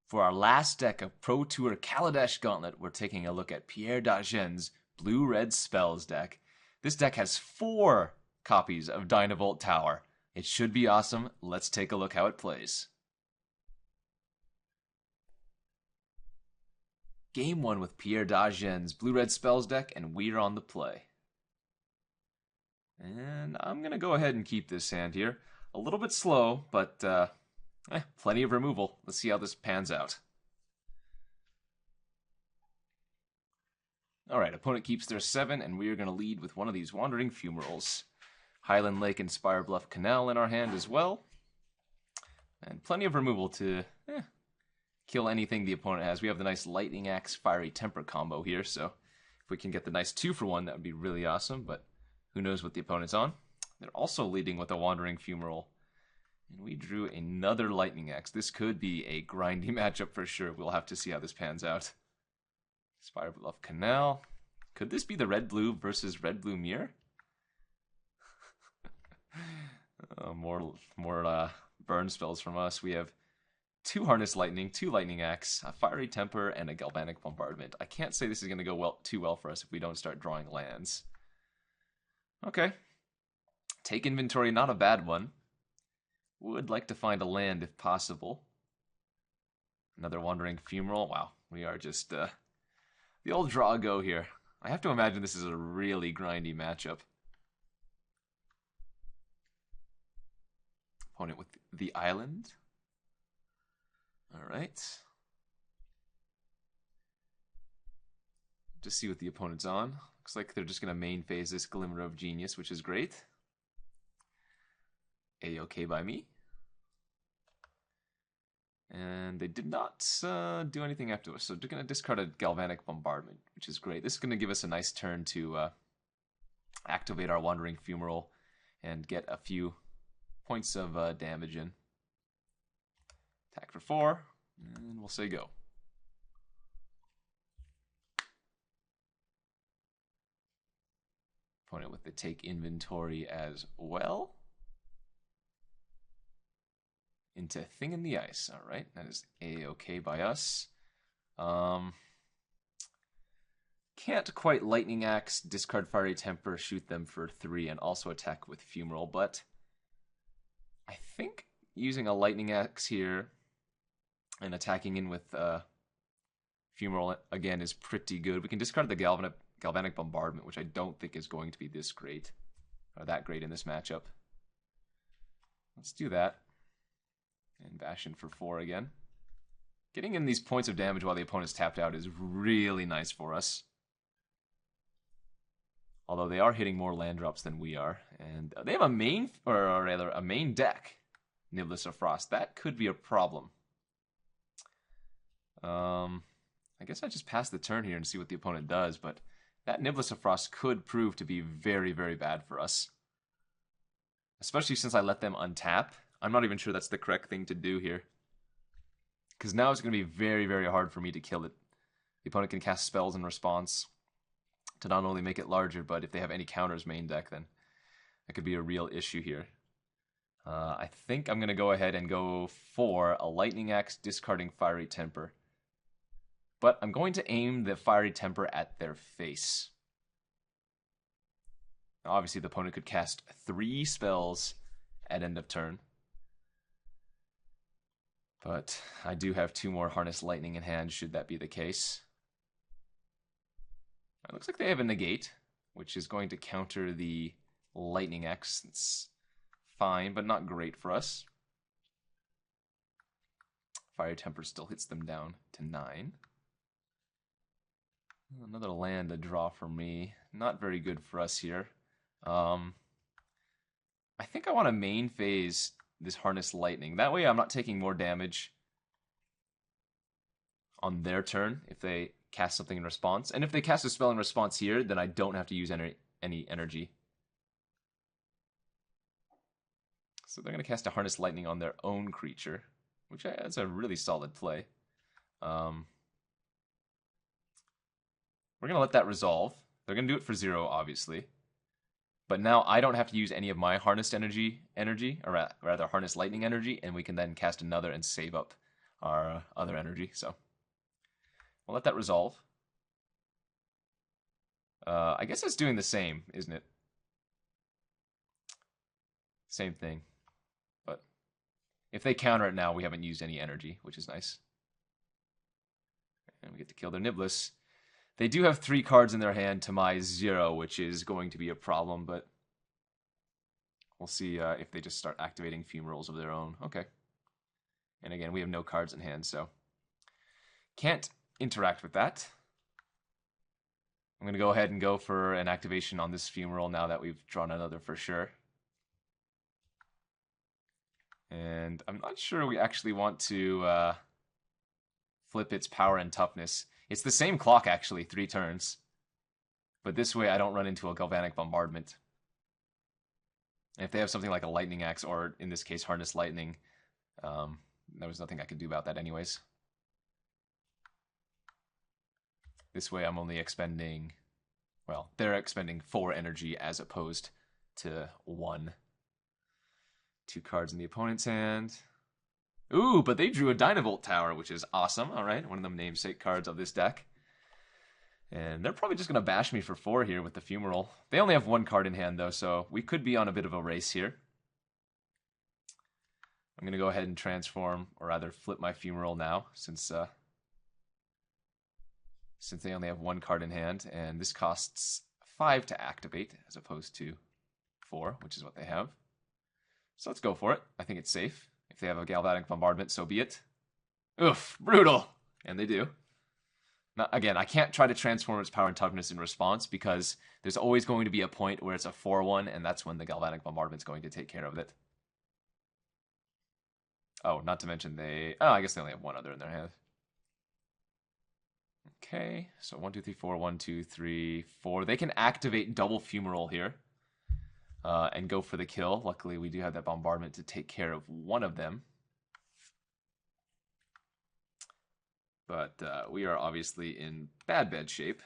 For our last deck of Pro Tour Kaladesh Gauntlet, we're taking a look at Pierre Degan's Blue-Red Spells deck. This deck has 4 copies of Dynavolt Tower. It should be awesome. Let's take a look how it plays. Game 1 with Pierre Degan's Blue-Red Spells deck, and we're on the play. And I'm going to go ahead and keep this hand here. A little bit slow, but plenty of removal. Let's see how this pans out. Alright, opponent keeps their 7, and we are going to lead with one of these Wandering Fumaroles. Highland Lake and Spire Bluff Canal in our hand as well. And plenty of removal to kill anything the opponent has. We have the nice Lightning Axe Fiery Temper combo here, so if we can get the nice 2-for-1, that would be really awesome, but who knows what the opponent's on. They're also leading with a Wandering Fumarole. And we drew another Lightning Axe. This could be a grindy matchup for sure. We'll have to see how this pans out. Spire Bluff Canal. Could this be the red-blue versus red-blue mirror? More burn spells from us. We have 2 Harness Lightning, 2 Lightning Axe, a Fiery Temper, and a Galvanic Bombardment. I can't say this is going to go too well for us if we don't start drawing lands. Okay. Take inventory, not a bad one. Would like to find a land if possible. Another Wandering Fumarole. Wow, we are just the old draw go here. I have to imagine this is a really grindy matchup. Opponent with the island. Alright. Just see what the opponent's on. Looks like they're just going to main phase this Glimmer of Genius, which is great. A-okay by me. And they did not do anything after us, so they're going to discard a Galvanic Bombardment, which is great. This is going to give us a nice turn to activate our Wandering Fumarole and get a few points of damage in. Attack for 4, and we'll say go. Opponent with the take inventory as well. Into Thing in the Ice. Alright, that is A-okay by us. Can't quite Lightning Axe, discard Fiery Temper, shoot them for 3, and also attack with Fumarole, but I think using a Lightning Axe here and attacking in with Fumarole again is pretty good. We can discard the Galvanic Bombardment, which I don't think is going to be this great, or that great in this matchup. Let's do that. And bash in for 4 again. Getting in these points of damage while the opponent's tapped out is really nice for us. Although they are hitting more land drops than we are. And they have a main, or rather, a main deck, Nibless of Frost. That could be a problem. I guess I just pass the turn here and see what the opponent does, but that Nibless of Frost could prove to be very, very bad for us. Especially since I let them untap. I'm not even sure that's the correct thing to do here. Because now it's going to be very, very hard for me to kill it. The opponent can cast spells in response to not only make it larger, but if they have any counters main deck, then that could be a real issue here. I think I'm going to go ahead and go for a Lightning Axe, discarding Fiery Temper. But I'm going to aim the Fiery Temper at their face. Now, obviously, the opponent could cast 3 spells at end of turn. But I do have 2 more Harness Lightning in hand, should that be the case. It looks like they have a negate, which is going to counter the Lightning Axe. It's fine, but not great for us. Fire Temper still hits them down to 9. Another land to draw for me. Not very good for us here. I think I want to main phase this Harness Lightning. That way I'm not taking more damage on their turn if they cast something in response. And if they cast a spell in response here, then I don't have to use any energy. So they're going to cast a Harness Lightning on their own creature, which is a really solid play. We're going to let that resolve. They're going to do it for 0, obviously. But now I don't have to use any of my harnessed energy, or rather harness lightning energy, and we can then cast another and save up our other energy. So we'll let that resolve. I guess it's doing the same, isn't it? Same thing. But if they counter it now, we haven't used any energy, which is nice. And we get to kill their Niblis. They do have 3 cards in their hand to my 0, which is going to be a problem, but we'll see if they just start activating fumerals of their own. Okay. And again, we have no cards in hand, so can't interact with that. I'm going to go ahead and go for an activation on this fumeral now that we've drawn another for sure. And I'm not sure we actually want to flip its power and toughness. It's the same clock, actually, 3 turns. But this way I don't run into a Galvanic Bombardment. And if they have something like a Lightning Axe, or in this case, Harness Lightning, there was nothing I could do about that anyways. This way I'm only expending, well, they're expending 4 energy as opposed to 1. 2 cards in the opponent's hand. Ooh, but they drew a Dynavolt Tower, which is awesome. All right, one of the namesake cards of this deck. And they're probably just going to bash me for 4 here with the Fumeral. They only have 1 card in hand, though, so we could be on a bit of a race here. I'm going to go ahead and transform, or rather flip my Fumeral now, since they only have 1 card in hand, and this costs 5 to activate, as opposed to 4, which is what they have. So let's go for it. I think it's safe. If they have a Galvanic Bombardment, so be it. Oof, brutal! And they do. Now, again, I can't try to transform its power and toughness in response, because there's always going to be a point where it's a 4-1, and that's when the Galvanic Bombardment's going to take care of it. Oh, not to mention they... Oh, I guess they only have 1 other in their hand. Okay, so 1, 2, 3, 4, 1, 2, 3, 4. They can activate double Fumeral here. And go for the kill. Luckily, we do have that bombardment to take care of one of them. But we are obviously in bad shape.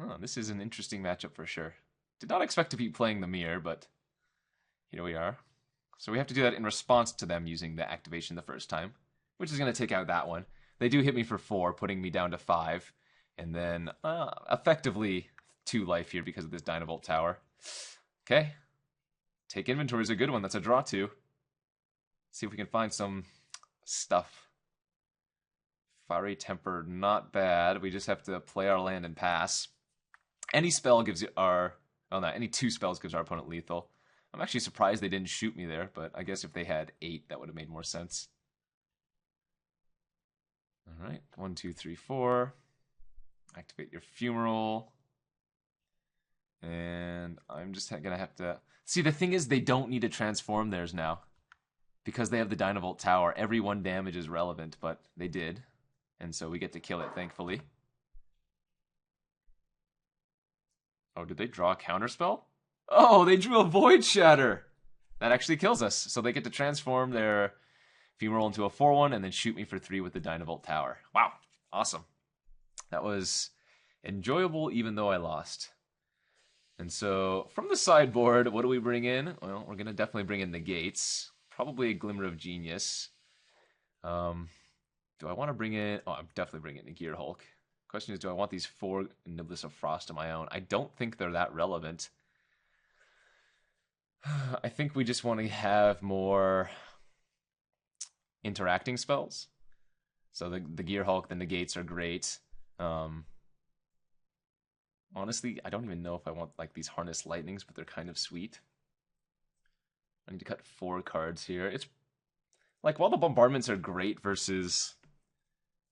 Oh, this is an interesting matchup for sure. Did not expect to be playing the mirror, but here we are. So we have to do that in response to them using the activation the first time, which is going to take out that one. They do hit me for 4, putting me down to 5. And then effectively 2 life here because of this Dynavolt Tower. Okay. Take inventory is a good one. That's a draw 2. See if we can find some stuff. Fiery Temper, not bad. We just have to play our land and pass. Any spell gives our... Well, not any 2 spells gives our opponent lethal. I'm actually surprised they didn't shoot me there, but I guess if they had 8, that would have made more sense. Alright, 1, 2, 3, 4. Activate your Fumeral. And I'm just going to have to... See, the thing is, they don't need to transform theirs now. Because they have the Dynavolt Tower. Every 1 damage is relevant, but they did. And so we get to kill it, thankfully. Oh, did they draw a counterspell? Oh, they drew a Void Shatter! That actually kills us. So they get to transform their Fumeral into a 4-1 and then shoot me for 3 with the Dynavolt Tower. Wow, awesome. That was enjoyable even though I lost. And so, from the sideboard, what do we bring in? Well, we're going to definitely bring in Negates. Probably a Glimmer of Genius. Do I want to bring in... Oh, I'm definitely bringing in a Gear Hulk. Question is, do I want these 4 Niblis of Frost of my own? I don't think they're that relevant. I think we just want to have more interacting spells. So the Gear Hulk, the Negates are great. Honestly, I don't even know if I want like these Harness Lightnings, but they're kind of sweet. I need to cut 4 cards here. It's like, while the bombardments are great versus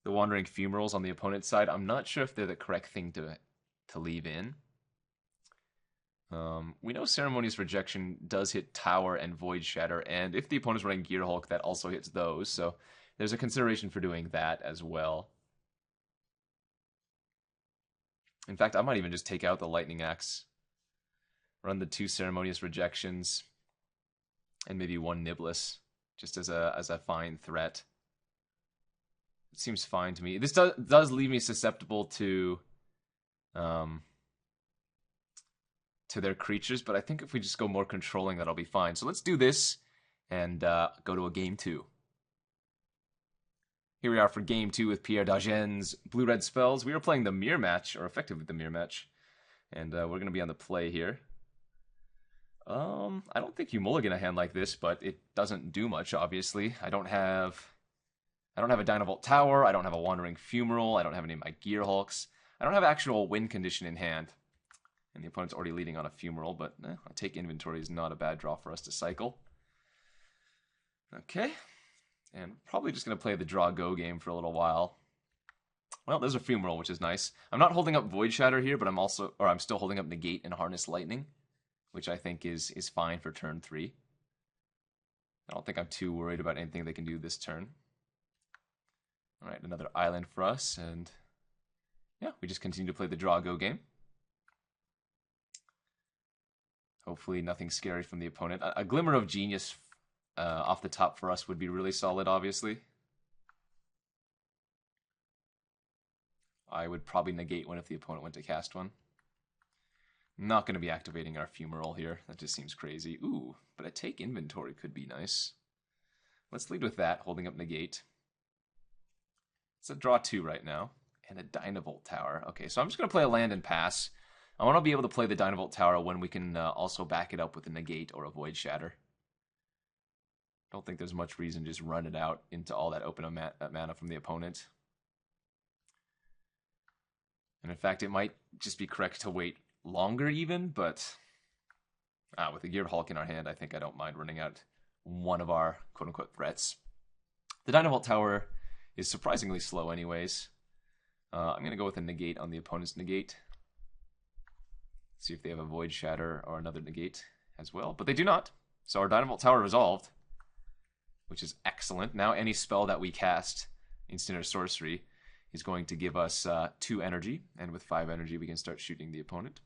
the Wandering Fumerals on the opponent's side, I'm not sure if they're the correct thing to leave in. We know Ceremonious Rejection does hit Tower and Void Shatter, and if the opponent's running Gear Hulk, that also hits those, so there's a consideration for doing that as well. In fact, I might even just take out the Lightning Axe, run the 2 Ceremonious Rejections, and maybe 1 Niblis, just as a fine threat. It seems fine to me. This does leave me susceptible to their creatures, but I think if we just go more controlling, that'll be fine. So let's do this and go to a game 2. Here we are for game 2 with Pierre Degan's blue-red spells. We are playing the mirror match, or effectively the mirror match. And we're going to be on the play here. I don't think you mulligan a hand like this, but it doesn't do much, obviously. I don't have a Dynavolt Tower, I don't have a Wandering Fumarole, I don't have any of my Gear Hulks. I don't have actual win condition in hand. And the opponent's already leading on a Fumarole, but I take inventory is not a bad draw for us to cycle. Okay. And probably just going to play the draw-go game for a little while. Well, there's a Fumarole, which is nice. I'm not holding up Void Shatter here, but I'm still holding up Negate and Harness Lightning, which I think is fine for turn 3. I don't think I'm too worried about anything they can do this turn. All right, another island for us, and yeah, we just continue to play the draw-go game. Hopefully nothing scary from the opponent. A Glimmer of Genius off the top for us would be really solid, obviously. I would probably negate one if the opponent went to cast one. Not going to be activating our Fumarole here. That just seems crazy. Ooh, but a take inventory could be nice. Let's lead with that, holding up negate. It's a draw 2 right now. And a Dynavolt Tower. Okay, so I'm just going to play a land and pass. I want to be able to play the Dynavolt Tower when we can also back it up with a negate or a Void Shatter. I don't think there's much reason to just run it out into all that open mana from the opponent. And in fact, it might just be correct to wait longer even, but with a Geared Hulk in our hand, I think I don't mind running out one of our quote-unquote threats. The Dynavolt Tower is surprisingly slow anyways. I'm going to go with a negate on the opponent's negate. See if they have a Void Shatter or another negate as well, but they do not. So our Dynavolt Tower resolved, which is excellent. Now any spell that we cast, instant or sorcery, is going to give us 2 energy, and with 5 energy we can start shooting the opponent.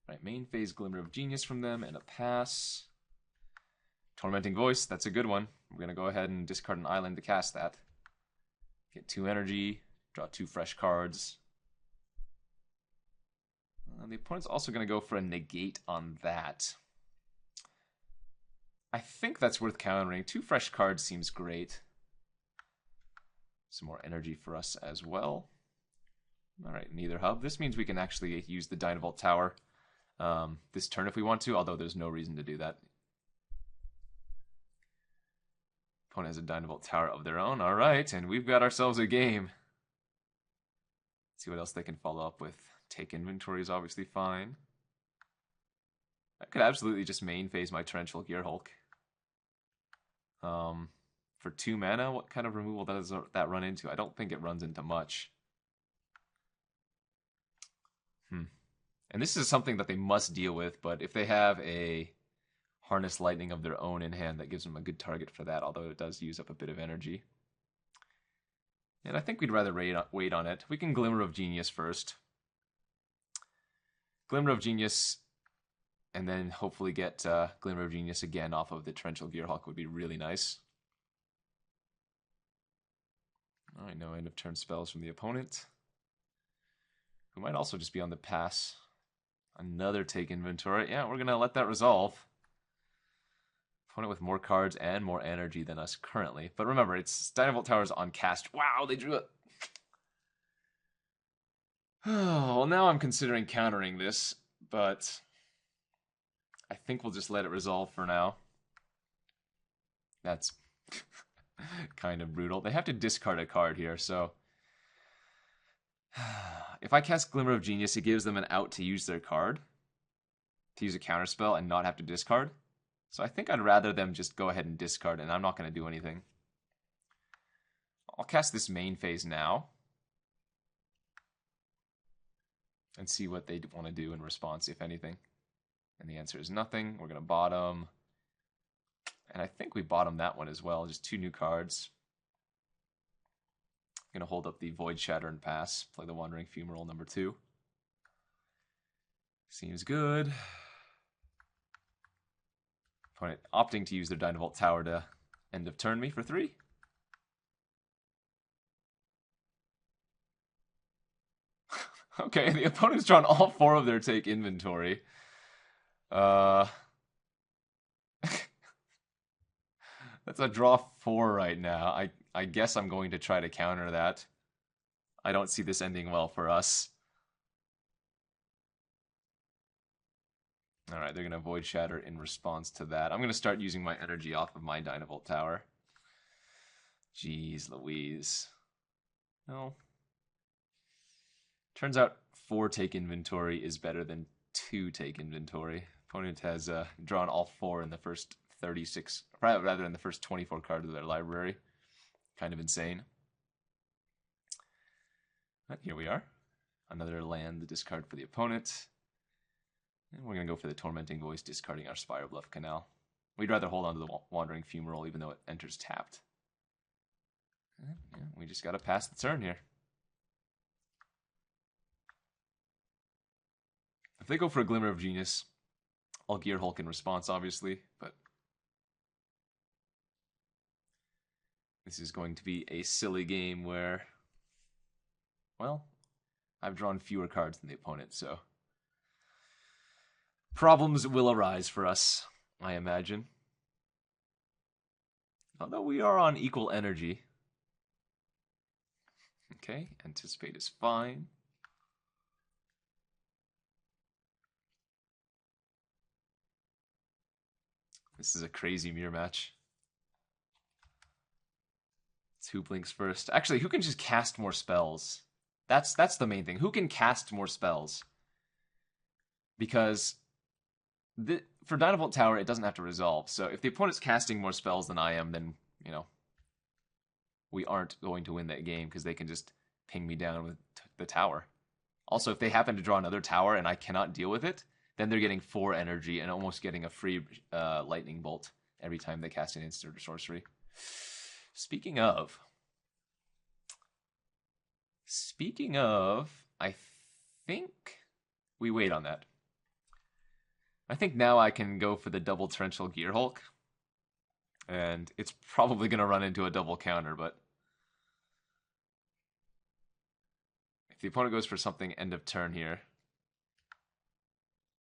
Right, main phase Glimmer of Genius from them, and a pass. Tormenting Voice, that's a good one. We're going to go ahead and discard an island to cast that. Get 2 energy, draw 2 fresh cards. The opponent's also going to go for a negate on that. I think that's worth countering. 2 fresh cards seems great. Some more energy for us as well. Alright, neither hub. This means we can actually use the Dynavolt Tower this turn if we want to, although there's no reason to do that. Opponent has a Dynavolt Tower of their own. Alright, and we've got ourselves a game. Let's see what else they can follow up with. Take inventory is obviously fine. I could absolutely just main phase my Torrential Gear Hulk. For 2 mana, what kind of removal does that run into? I don't think it runs into much. And this is something that they must deal with, but if they have a Harness Lightning of their own in hand, that gives them a good target for that, although it does use up a bit of energy. And I think we'd rather wait on it. We can Glimmer of Genius first. Glimmer of Genius, and then hopefully get Glimmer of Genius again off of the Torrential Gear Hulk would be really nice. Alright, no end of turn spells from the opponent, who might also just be on the pass. Another take inventory. Yeah, we're going to let that resolve. Opponent with more cards and more energy than us currently. But remember, it's Dynavolt Tower's on cast. Wow, they drew it. Well, now I'm considering countering this, but I think we'll just let it resolve for now. That's kind of brutal. They have to discard a card here, so if I cast Glimmer of Genius, it gives them an out to use their card, to use a counterspell and not have to discard. So I think I'd rather them just go ahead and discard, and I'm not going to do anything. I'll cast this main phase now and see what they want to do in response, if anything. And the answer is nothing. We're going to bottom. And I think we bottom that one as well. Just 2 new cards. I'm going to hold up the Void Shatter and pass. Play the Wandering Fumarole number 2. Seems good. Opponent opting to use their Dynavolt Tower to end of turn me for 3. Okay, the opponent's drawn all 4 of their take inventory. That's a draw 4 right now. I guess I'm going to try to counter that. I don't see this ending well for us. Alright, they're going to Void Shatter in response to that. I'm going to start using my energy off of my Dynavolt Tower. Jeez Louise. No. Turns out 4 take inventory is better than 2 take inventory. Opponent has drawn all 4 in the first 36, rather in the first 24 cards of their library. Kind of insane. But here we are. Another land to discard for the opponent. And we're going to go for the Tormenting Voice, discarding our Spire Bluff Canal. We'd rather hold on to the Wandering Fumarole even though it enters tapped. And, yeah, we just got to pass the turn here. If they go for a Glimmer of Genius, I'll Gear Hulk in response, obviously, but this is going to be a silly game where, well, I've drawn fewer cards than the opponent, so problems will arise for us, I imagine. Although we are on equal energy. Okay, Anticipate is fine. This is a crazy mirror match. It's who blinks first. Actually, who can just cast more spells? That's the main thing. Who can cast more spells? Because for Dynavolt Tower, it doesn't have to resolve. So if the opponent's casting more spells than I am, then, you know, we aren't going to win that game because they can just ping me down with the tower. Also, if they happen to draw another tower and I cannot deal with it, then they're getting 4 energy and almost getting a free lightning bolt every time they cast an instant or sorcery. Speaking of, I think we wait on that. I think now I can go for the double torrential Gear Hulk. And it's probably going to run into a double counter, but if the opponent goes for something end of turn here,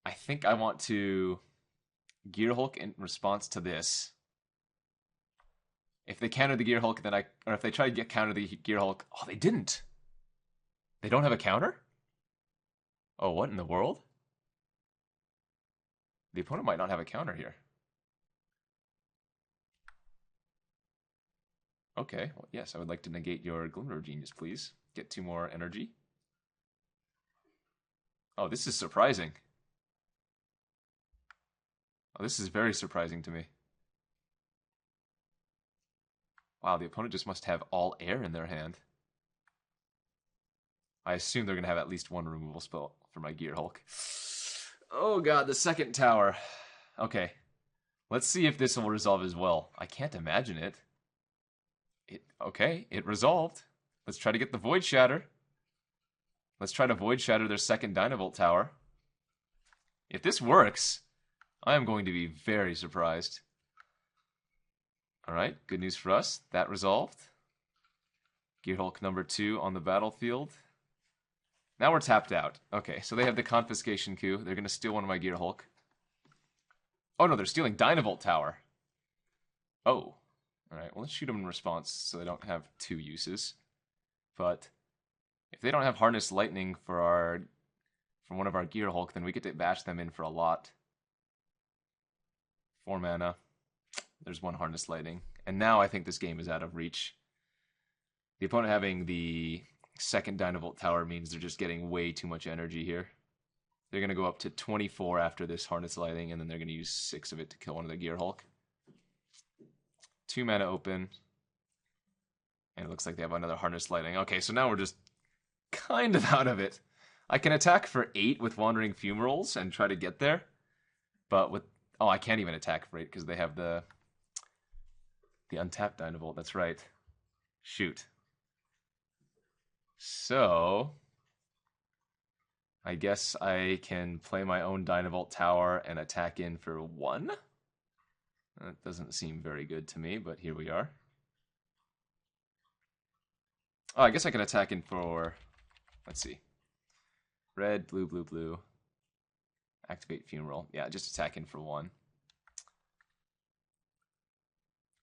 I think I want to Gear Hulk in response to this. If they counter the Gear Hulk, then or if they try to counter the Gear Hulk, oh, they didn't. They don't have a counter? Oh, what in the world? The opponent might not have a counter here. Okay, well, yes, I would like to negate your Glimmer of Genius, please. Get 2 more energy. Oh, this is surprising. Oh, this is very surprising to me. Wow, the opponent just must have all air in their hand. I assume they're going to have at least 1 removal spell for my Gear Hulk. Oh god, the second tower. Okay. Let's see if this will resolve as well. I can't imagine it. Okay, it resolved. Let's try to get the Void Shatter. Let's try to Void Shatter their second Dynavolt Tower. If this works, I am going to be very surprised. Alright, good news for us. That resolved. Gear Hulk number 2 on the battlefield. Now we're tapped out. Okay, so they have the Confiscation Coup. They're going to steal one of my Gear Hulk. Oh no, they're stealing Dynavolt Tower. Oh. Alright, well let's shoot them in response so they don't have 2 uses. But if they don't have Harness Lightning for one of our Gear Hulk, then we get to bash them in for a lot. 4 mana. There's 1 Harness Lightning. And now I think this game is out of reach. The opponent having the second Dynavolt Tower means they're just getting way too much energy here. They're going to go up to 24 after this Harness Lightning, and then they're going to use 6 of it to kill one of the Gear Hulk. 2 mana open. And it looks like they have another Harness Lightning. Okay, so now we're just kind of out of it. I can attack for 8 with Wandering Fumaroles and try to get there. But with... Oh, I can't even attack for 8 because they have the untapped Dynavolt. That's right. Shoot. So... I guess I can play my own Dynavolt Tower and attack in for 1? That doesn't seem very good to me, but here we are. Oh, I guess I can attack in for... Let's see. Red, blue, blue, blue. Activate Fumarole. Yeah, just attack in for 1.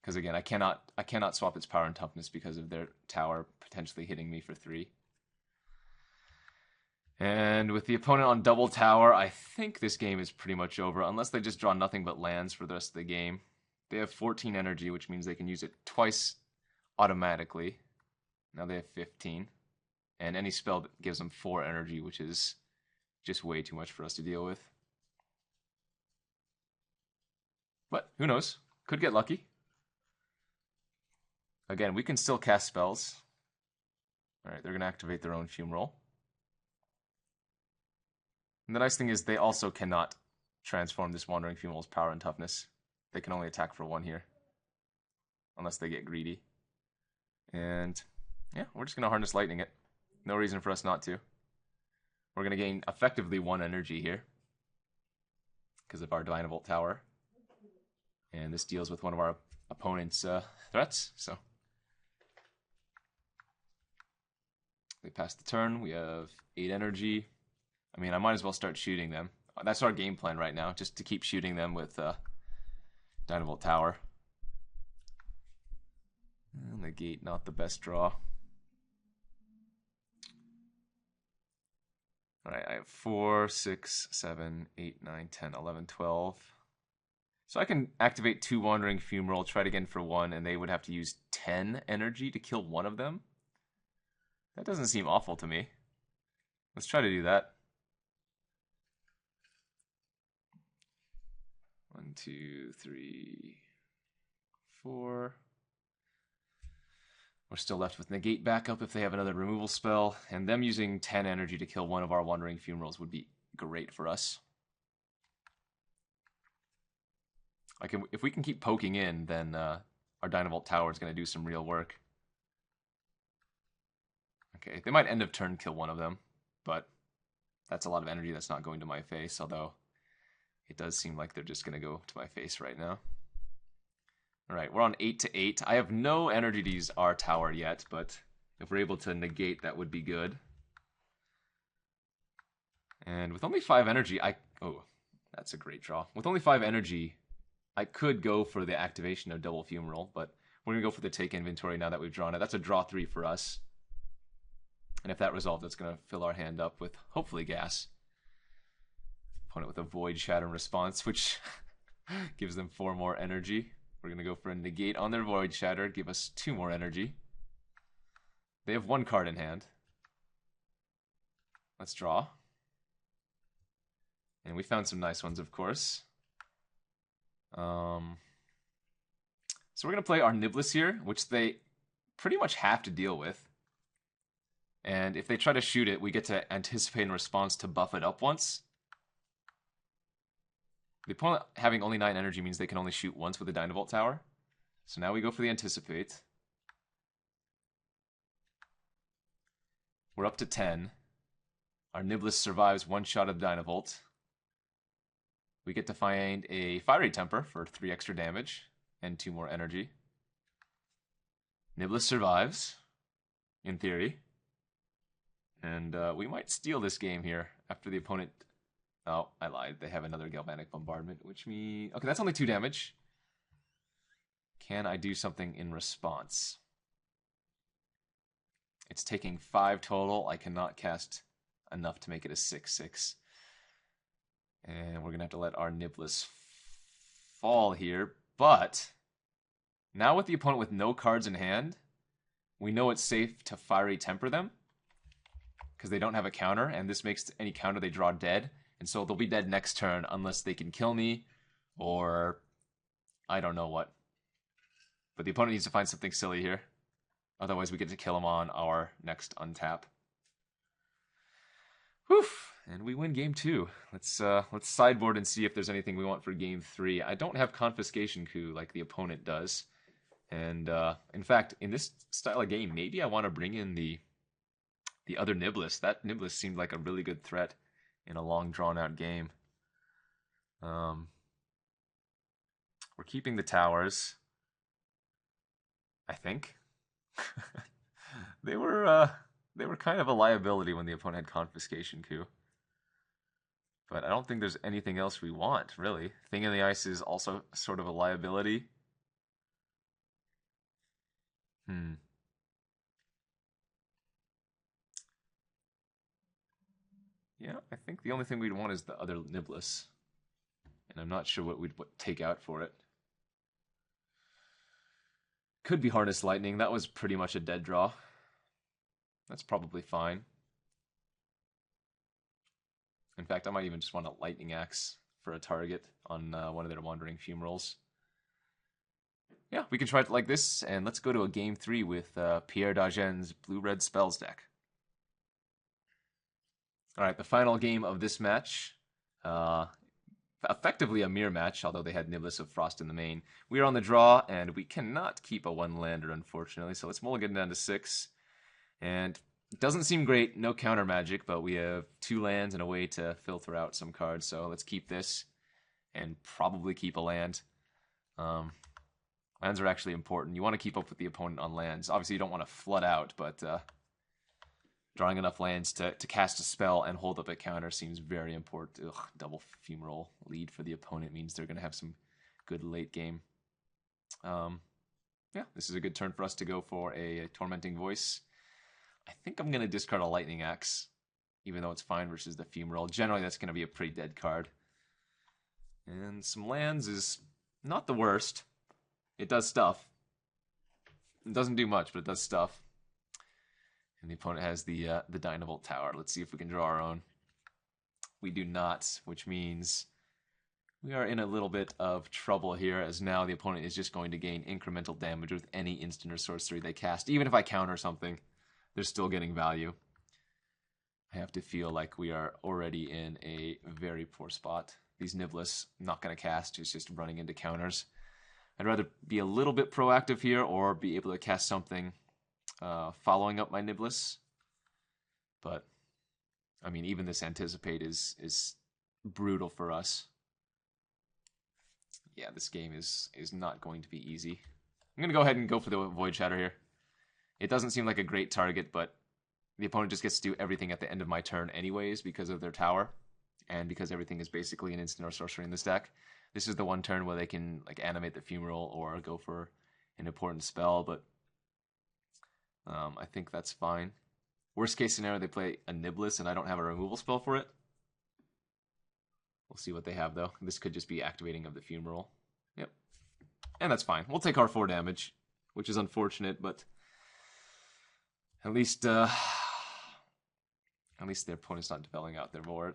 Because again, I cannot swap its power and toughness because of their tower potentially hitting me for 3. And with the opponent on double tower, I think this game is pretty much over, unless they just draw nothing but lands for the rest of the game. They have 14 energy, which means they can use it twice automatically. Now they have 15. And any spell that gives them 4 energy, which is just way too much for us to deal with. But who knows? Could get lucky. Again, we can still cast spells. Alright, they're going to activate their own Fume Roll. And the nice thing is they also cannot transform this Wandering Fume Roll's power and toughness. They can only attack for 1 here. Unless they get greedy. And yeah, we're just going to Harness Lightning it. No reason for us not to. We're going to gain effectively 1 energy here. Because of our Dynavolt Tower. And this deals with one of our opponent's threats, so. They pass the turn, we have 8 energy. I mean, I might as well start shooting them. That's our game plan right now, just to keep shooting them with Dynavolt Tower. And the gate, not the best draw. Alright, I have 4, 6, 7, 8, 9, 10, 11, 12. So I can activate 2 Wandering Fume Roll, try it again for 1, and they would have to use 10 energy to kill one of them? That doesn't seem awful to me. Let's try to do that. 1, 2, 3, 4. We're still left with Negate backup if they have another removal spell, and them using 10 energy to kill one of our Wandering Fume Rolls would be great for us. Like if we can keep poking in, then our Dynavolt Tower is going to do some real work. Okay, they might end of turn kill one of them, but that's a lot of energy that's not going to my face, although it does seem like they're just going to go to my face right now. Alright, we're on 8 to 8. I have no energy to use our tower yet, but if we're able to negate, that would be good. And with only 5 energy, oh, that's a great draw. With only 5 energy, I could go for the activation of Double Fume Roll, but we're going to go for the Take Inventory now that we've drawn it. That's a draw 3 for us. And if that resolves, it's going to fill our hand up with, hopefully, gas. Opponent with a Void Shatter response, which gives them 4 more energy. We're going to go for a Negate on their Void Shatter, give us 2 more energy. They have 1 card in hand. Let's draw. And we found some nice ones, of course. So we're going to play our Niblis here, which they pretty much have to deal with. And if they try to shoot it, we get to anticipate in response to buff it up once. The opponent having only 9 energy means they can only shoot once with the Dynavolt Tower. So now we go for the Anticipate. We're up to 10. Our Niblis survives 1 shot of Dynavolt. We get to find a Fiery Temper for 3 extra damage and 2 more energy. Niblis survives, in theory. And we might steal this game here after the opponent... Oh, I lied. They have another Galvanic Bombardment, which means... Okay, that's only 2 damage. Can I do something in response? It's taking 5 total. I cannot cast enough to make it a 6/6. And we're going to have to let our Niblis fall here. But now with the opponent with no cards in hand, we know it's safe to Fiery Temper them. Because they don't have a counter, and this makes any counter they draw dead. And so they'll be dead next turn unless they can kill me, or I don't know what. But the opponent needs to find something silly here. Otherwise we get to kill him on our next untap. Whew! And we win game 2. Let's sideboard and see if there's anything we want for game 3. I don't have Confiscation Coup like the opponent does. And in fact, in this style of game, maybe I want to bring in the other Niblis. That Niblis seemed like a really good threat in a long, drawn-out game. We're keeping the towers, I think. They were kind of a liability when the opponent had Confiscation Coup. But I don't think there's anything else we want, really. Thing in the Ice is also sort of a liability. Yeah, I think the only thing we'd want is the other Niblis. And I'm not sure what we'd take out for it. Could be Harness Lightning. That was pretty much a dead draw. That's probably fine. In fact, I might even just want a Lightning Axe for a target on one of their Wandering Fumarals. Yeah, we can try it like this, and let's go to a game 3 with Pierre Degan's Blue-Red Spells deck. Alright, the final game of this match. Effectively a mirror match, although they had Niblis of Frost in the main. We are on the draw, and we cannot keep a 1-lander, unfortunately, so let's mulligan down to 6. And it doesn't seem great, no counter magic, but we have 2 lands and a way to filter out some cards, so let's keep this, and probably keep a land. Lands are actually important. You want to keep up with the opponent on lands. Obviously, you don't want to flood out, but drawing enough lands to cast a spell and hold up a counter seems very important. Ugh, double Fumaral lead for the opponent means they're going to have some good late game. Yeah, this is a good turn for us to go for a Tormenting Voice. I think I'm going to discard a Lightning Axe, even though it's fine versus the Fumaral. Generally, that's going to be a pretty dead card. And some lands is not the worst. It does stuff. It doesn't do much, but it does stuff. And the opponent has the Dynavolt Tower. Let's see if we can draw our own. We do not, which means we are in a little bit of trouble here, as now the opponent is just going to gain incremental damage with any instant or sorcery they cast. Even if I counter something, they're still getting value. I have to feel like we are already in a very poor spot. These Niblis, not going to cast, it's just running into counters. I'd rather be a little bit proactive here or be able to cast something following up my Niblis. But, I mean, even this Anticipate is brutal for us. Yeah, this game is not going to be easy. I'm going to go ahead and go for the Void Shatter here. It doesn't seem like a great target, but the opponent just gets to do everything at the end of my turn anyways because of their tower, and because everything is basically an instant or sorcery in this deck. This is the one turn where they can like animate the Fumaral or go for an important spell, but I think that's fine. Worst case scenario, they play a Niblis and I don't have a removal spell for it. We'll see what they have, though. This could just be activating of the Fumaral. Yep. And that's fine. We'll take our 4 damage, which is unfortunate, but at least their opponent's not developing out their board.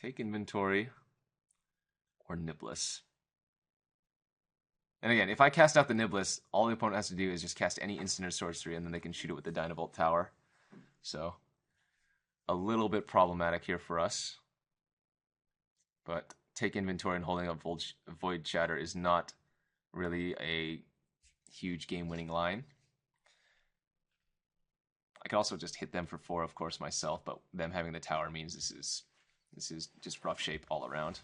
Take inventory or Niblis. And again, if I cast out the Niblis, all the opponent has to do is just cast any instant or sorcery, and then they can shoot it with the Dynavolt Tower. So, a little bit problematic here for us. But take inventory and holding up Void Shatter is not really a huge game-winning line. I could also just hit them for 4, of course, myself, but them having the tower means this is just rough shape all around.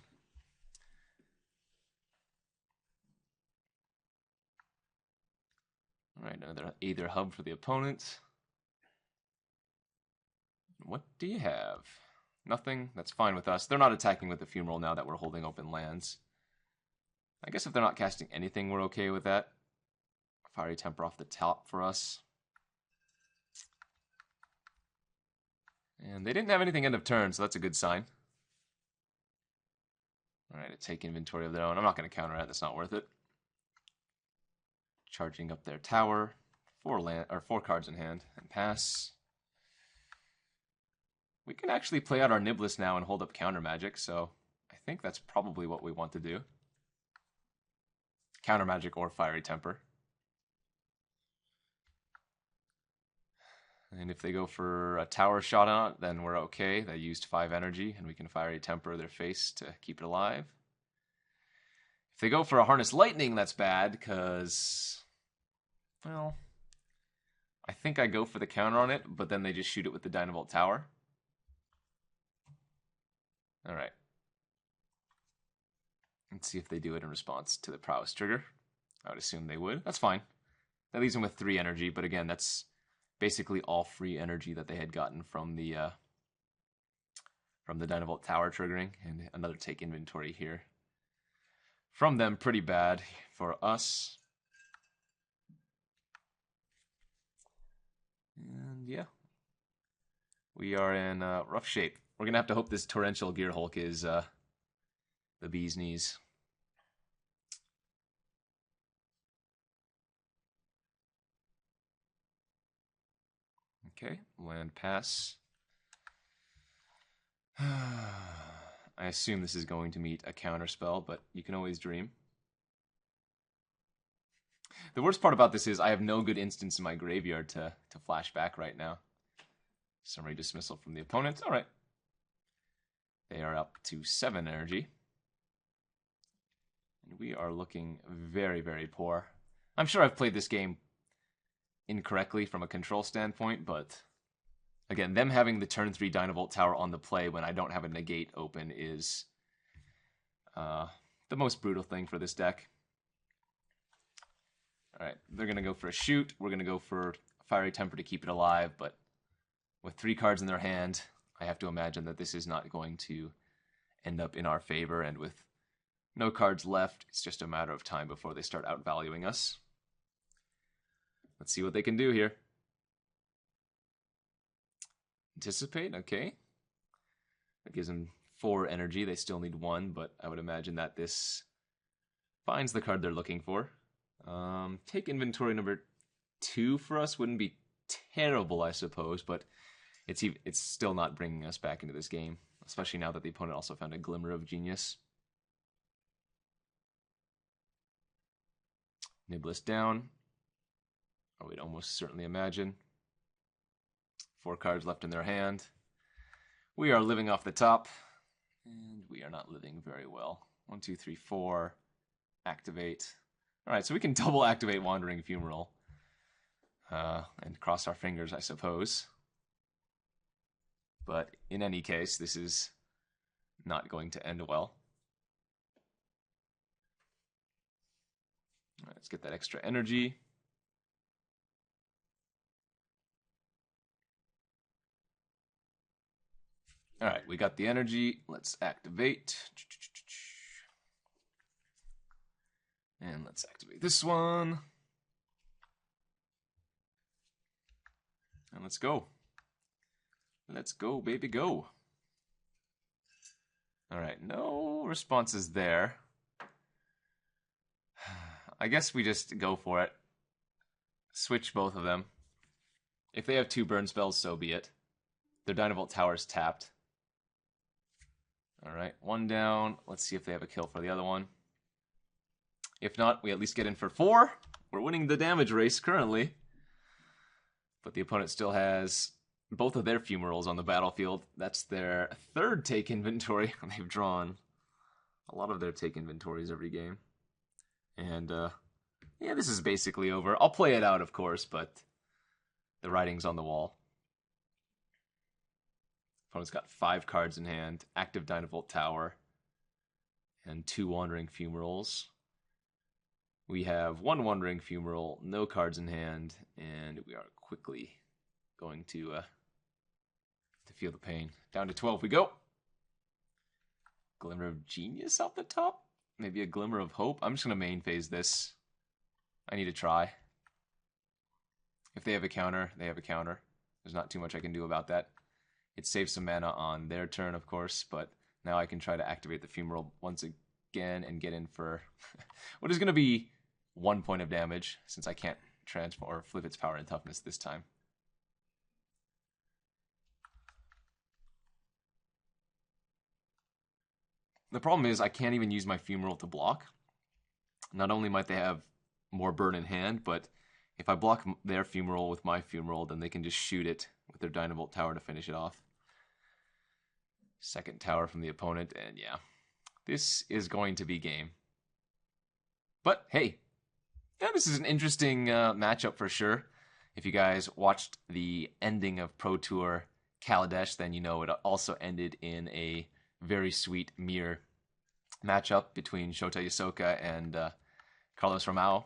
Alright, another Aether Hub for the opponent. What do you have? Nothing? That's fine with us. They're not attacking with the Fumaral now that we're holding open lands. I guess if they're not casting anything, we're okay with that. Fiery Temper off the top for us. And they didn't have anything end of turn, so that's a good sign. Alright, to take inventory of their own. I'm not going to counter that, that's not worth it. Charging up their tower. 4 cards in hand, and pass. We can actually play out our Niblis now and hold up counter magic, so I think that's probably what we want to do. Counter magic or Fiery Temper. And if they go for a tower shot on it, then we're okay. They used 5 energy, and we can Fiery Temper their face to keep it alive. If they go for a Harness Lightning, that's bad, because, well, I think I go for the counter on it, but then they just shoot it with the Dynavolt Tower. Alright. Let's see if they do it in response to the Prowess trigger. I would assume they would. That's fine. That leaves them with 3 energy, but again, that's basically all free energy that they had gotten from the Dynavolt Tower triggering, and another take inventory here. From them, pretty bad. For us, yeah, we are in rough shape. We're going to have to hope this Torrential Gear Hulk is the bee's knees. Okay, land pass. I assume this is going to meet a counterspell, but you can always dream. The worst part about this is I have no good instance in my graveyard to flash back right now. Summary dismissal from the opponent. All right. They are up to 7 energy. And we are looking very, very poor. I'm sure I've played this game incorrectly from a control standpoint, but again, them having the turn 3 Dynavolt Tower on the play when I don't have a negate open is the most brutal thing for this deck. Alright, they're going to go for a shoot. We're going to go for Fiery Temper to keep it alive, but with 3 cards in their hand, I have to imagine that this is not going to end up in our favor, and with no cards left, it's just a matter of time before they start outvaluing us. Let's see what they can do here. Anticipate, okay. That gives them 4 energy. They still need 1, but I would imagine that this finds the card they're looking for. Take inventory number 2 for us wouldn't be terrible, I suppose, but it's still not bringing us back into this game, especially now that the opponent also found a glimmer of genius. Niblis down. I would almost certainly imagine. 4 cards left in their hand. We are living off the top, and we are not living very well. 1, 2, 3, 4. Activate. Alright, so we can double activate Wandering Fumarole. And cross our fingers, I suppose. But in any case, this is not going to end well. All right, let's get that extra energy. All right, we got the energy. Let's activate. And let's activate this one. And let's go. Let's go, baby, go. All right, no responses there. I guess we just go for it. Switch both of them. If they have 2 burn spells, so be it. Their Dynavolt Tower is tapped. All right, 1 down. Let's see if they have a kill for the other one. If not, we at least get in for 4. We're winning the damage race currently. But the opponent still has both of their Fumaroles on the battlefield. That's their 3rd take inventory. They've drawn a lot of their take inventories every game. And, yeah, this is basically over. I'll play it out, of course, but the writing's on the wall. Opponent's got 5 cards in hand, active Dynavolt Tower, and 2 Wandering Fumaroles. We have 1 Wandering Fumarole, no cards in hand, and we are quickly going to feel the pain. Down to 12 we go. Glimmer of Genius off the top? Maybe a Glimmer of Hope? I'm just going to main phase this. I need to try. If they have a counter, they have a counter. There's not too much I can do about that. It saves some mana on their turn, of course, but now I can try to activate the Fumarole once again and get in for what is going to be 1 point of damage, since I can't transform or flip its power and toughness this time. The problem is I can't even use my Fumarole to block. Not only might they have more burn in hand, but if I block their Fumarole with my Fumarole, then they can just shoot it with their Dynavolt Tower to finish it off. 2nd tower from the opponent, and yeah, this is going to be game. But hey, yeah, this is an interesting matchup for sure. If you guys watched the ending of Pro Tour Kaladesh, then you know it also ended in a very sweet mirror matchup between Shota Yasoka and Carlos Ramao.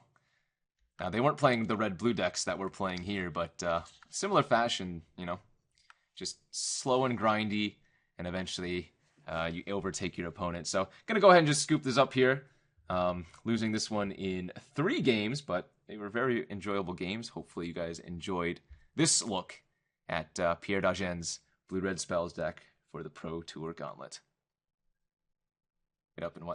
Now, they weren't playing the red-blue decks that we're playing here, but similar fashion, you know, just slow and grindy, and eventually you overtake your opponent. So, going to go ahead and just scoop this up here. Losing this one in 3 games, but they were very enjoyable games. Hopefully you guys enjoyed this look at Pierre Degan's Blue-Red Spells deck for the Pro Tour Gauntlet. Get up in what?